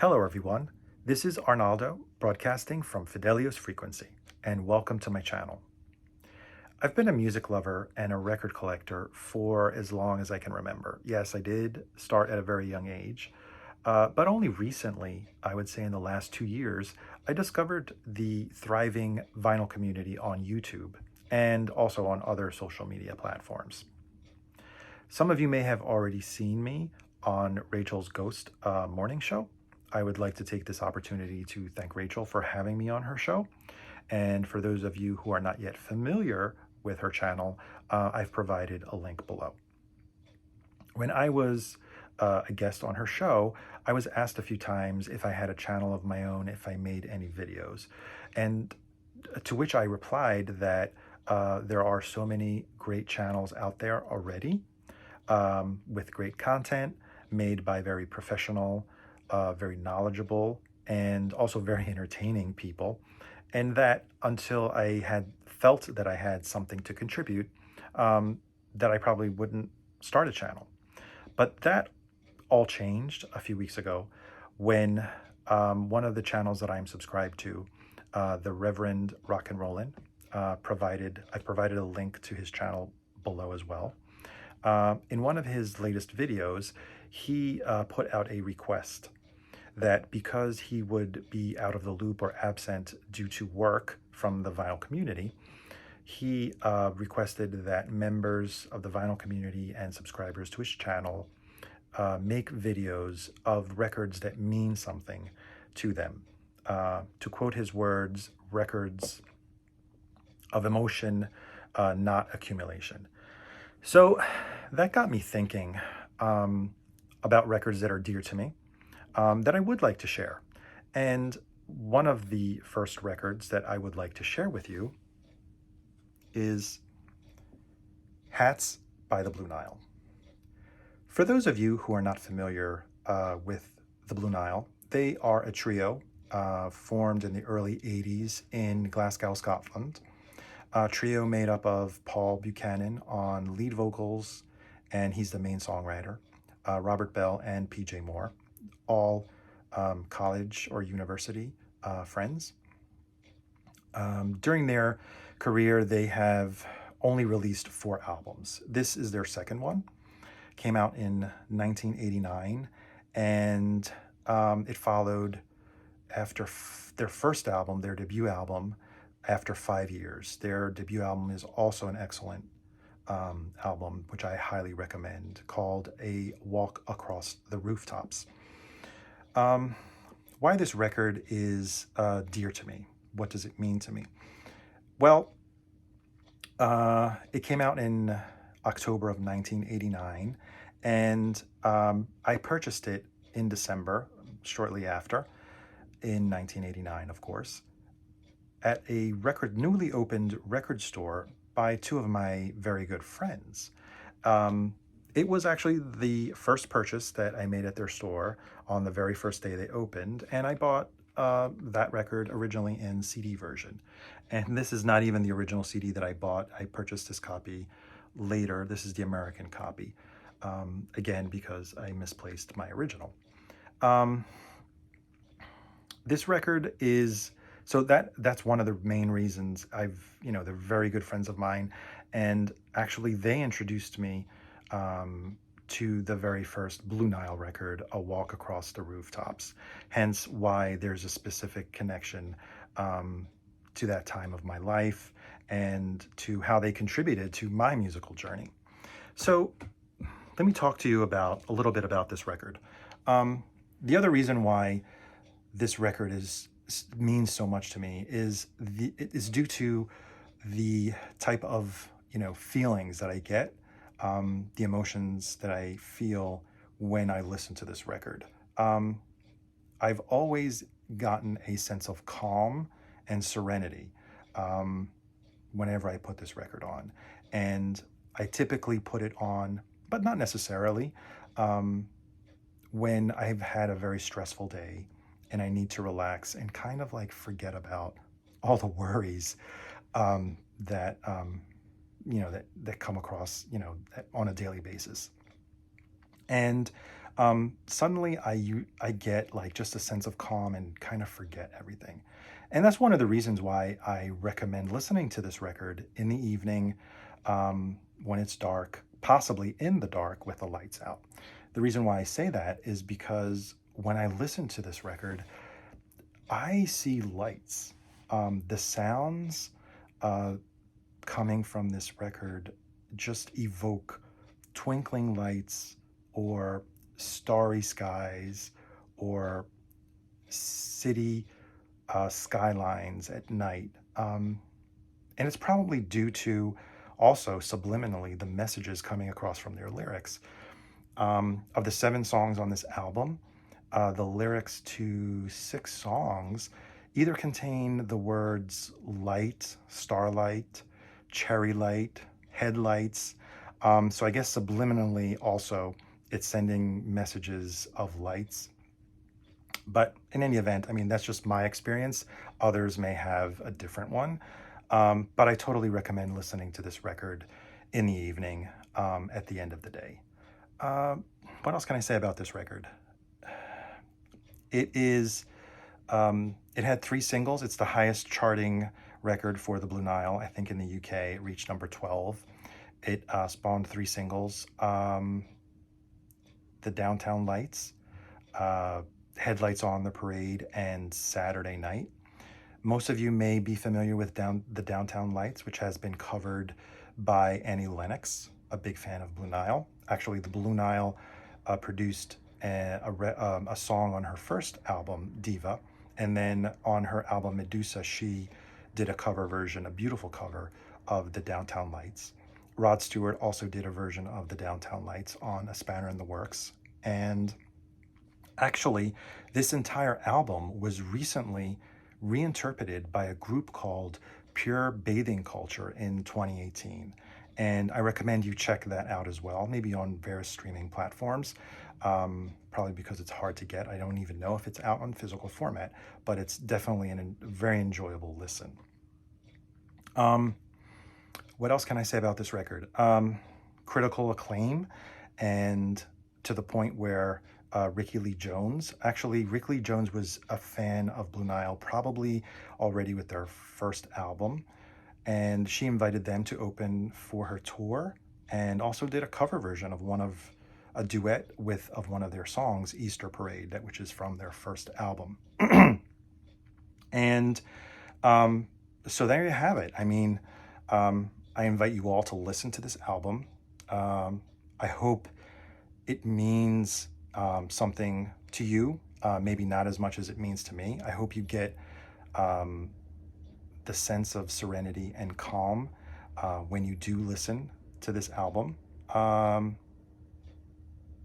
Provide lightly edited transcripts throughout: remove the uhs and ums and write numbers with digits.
Hello, everyone. This is Arnaldo, broadcasting from Fidelios Frequency, and welcome to my channel. I've been a music lover and a record collector for as long as I can remember. Yes, I did start at a very young age, but only recently, I would say in the last 2 years, I discovered the thriving vinyl community on YouTube and also on other social media platforms. Some of you may have already seen me on Rachel's Ghost morning show. I would like to take this opportunity to thank Rachel for having me on her show. And for those of you who are not yet familiar with her channel, I've provided a link below. When I was a guest on her show, I was asked a few times if I had a channel of my own, if I made any videos. And to which I replied that there are so many great channels out there already with great content made by very professional, very knowledgeable, and also very entertaining people. And that until I had felt that I had something to contribute, that I probably wouldn't start a channel. But that all changed a few weeks ago when one of the channels that I'm subscribed to, the Reverend Rock and Rollin', I provided a link to his channel below as well. In one of his latest videos, he put out a request that because he would be out of the loop or absent due to work from the vinyl community, he requested that members of the vinyl community and subscribers to his channel make videos of records that mean something to them. To quote his words, records of emotion, not accumulation. So that got me thinking about records that are dear to me, that I would like to share. And one of the first records that I would like to share with you is Hats by the Blue Nile. For those of you who are not familiar with the Blue Nile, they are a trio formed in the early 80s in Glasgow, Scotland. A trio made up of Paul Buchanan on lead vocals, and he's the main songwriter, Robert Bell and PJ Moore, all college or university friends. During their career, they have only released 4 albums. This is their second one. Came out in 1989, and it followed after their first album, their debut album, after 5 years. Their debut album is also an excellent album, which I highly recommend, called A Walk Across the Rooftops. Why this record is dear to me. What does it mean to me? Well, it came out in October of 1989, and I purchased it in December, shortly after, in 1989, of course, at a newly opened record store by 2 of my very good friends. It was actually the first purchase that I made at their store on the very first day they opened, and I bought that record originally in CD version. And this is not even the original CD that I bought. I purchased this copy later. This is the American copy, again, because I misplaced my original. This record is, so that's one of the main reasons they're very good friends of mine, and actually they introduced me to the very first Blue Nile record, A Walk Across the Rooftops, hence why there's a specific connection to that time of my life and to how they contributed to my musical journey. So let me talk to you a little bit about this record. The other reason why this record means so much to me is due to the type of feelings that I get, the emotions that I feel when I listen to this record. I've always gotten a sense of calm and serenity whenever I put this record on, and I typically put it on, but not necessarily, when I've had a very stressful day and I need to relax and kind of like forget about all the worries that come across, on a daily basis. And Suddenly I get like just a sense of calm and kind of forget everything. And that's one of the reasons why I recommend listening to this record in the evening, when it's dark, possibly in the dark with the lights out. The reason why I say that is because when I listen to this record, I see lights. The sounds uh, coming from this record just evoke twinkling lights or starry skies or city skylines at night. And it's probably due to also subliminally the messages coming across from their lyrics. Of the 7 songs on this album, the lyrics to 6 songs either contain the words light, starlight, cherry light, headlights. So I guess subliminally also it's sending messages of lights. But in any event, I mean, that's just my experience. Others may have a different one. But I totally recommend listening to this record in the evening, at the end of the day. Uh, what else can I say about this record? It is, it had 3 singles. It's the highest charting record for the Blue Nile. I think in the UK it reached number 12. It spawned 3 singles. The Downtown Lights, Headlights on the Parade, and Saturday Night. Most of you may be familiar with the Downtown Lights, which has been covered by Annie Lennox, a big fan of Blue Nile. Actually, the Blue Nile produced a song on her first album, Diva, and then on her album Medusa, she did a cover version, a beautiful cover of the Downtown Lights. Rod Stewart also did a version of the Downtown Lights on A Spanner in the Works. And actually, this entire album was recently reinterpreted by a group called Pure Bathing Culture in 2018. And I recommend you check that out as well, maybe on various streaming platforms, probably because it's hard to get. I don't even know if it's out on physical format, but it's definitely a very enjoyable listen. What else can I say about this record? Critical acclaim, and to the point where Ricky Lee Jones, actually, Ricky Lee Jones was a fan of Blue Nile probably already with their first album, and she invited them to open for her tour and also did a cover version of a duet of one of their songs, Easter Parade, which is from their first album. And so there you have it. I mean, I invite you all to listen to this album. I hope it means something to you, maybe not as much as it means to me. I hope you get the sense of serenity and calm when you do listen to this album.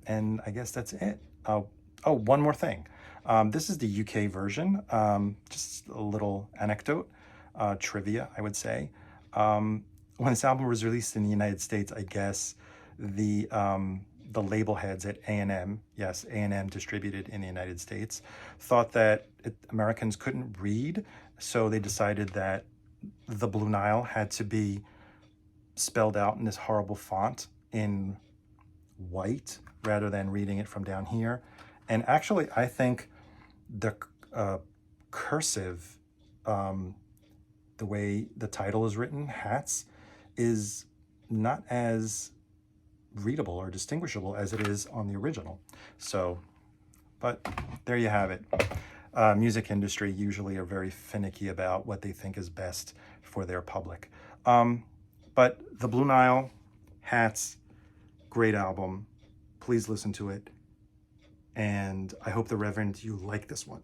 And I guess that's it. Oh, one more thing. This is the UK version. Just a little anecdote, trivia, I would say. When this album was released in the United States, I guess the label heads at A&M, yes, A&M distributed in the United States, thought that Americans couldn't read, so they decided that the Blue Nile had to be spelled out in this horrible font in white rather than reading it from down here. And actually, I think the cursive, the way the title is written, Hats, is not as readable or distinguishable as it is on the original. So, but there you have it. Music industry usually are very finicky about what they think is best for their public. But the Blue Nile, Hats, great album. Please listen to it. And I hope, the Reverend, you like this one.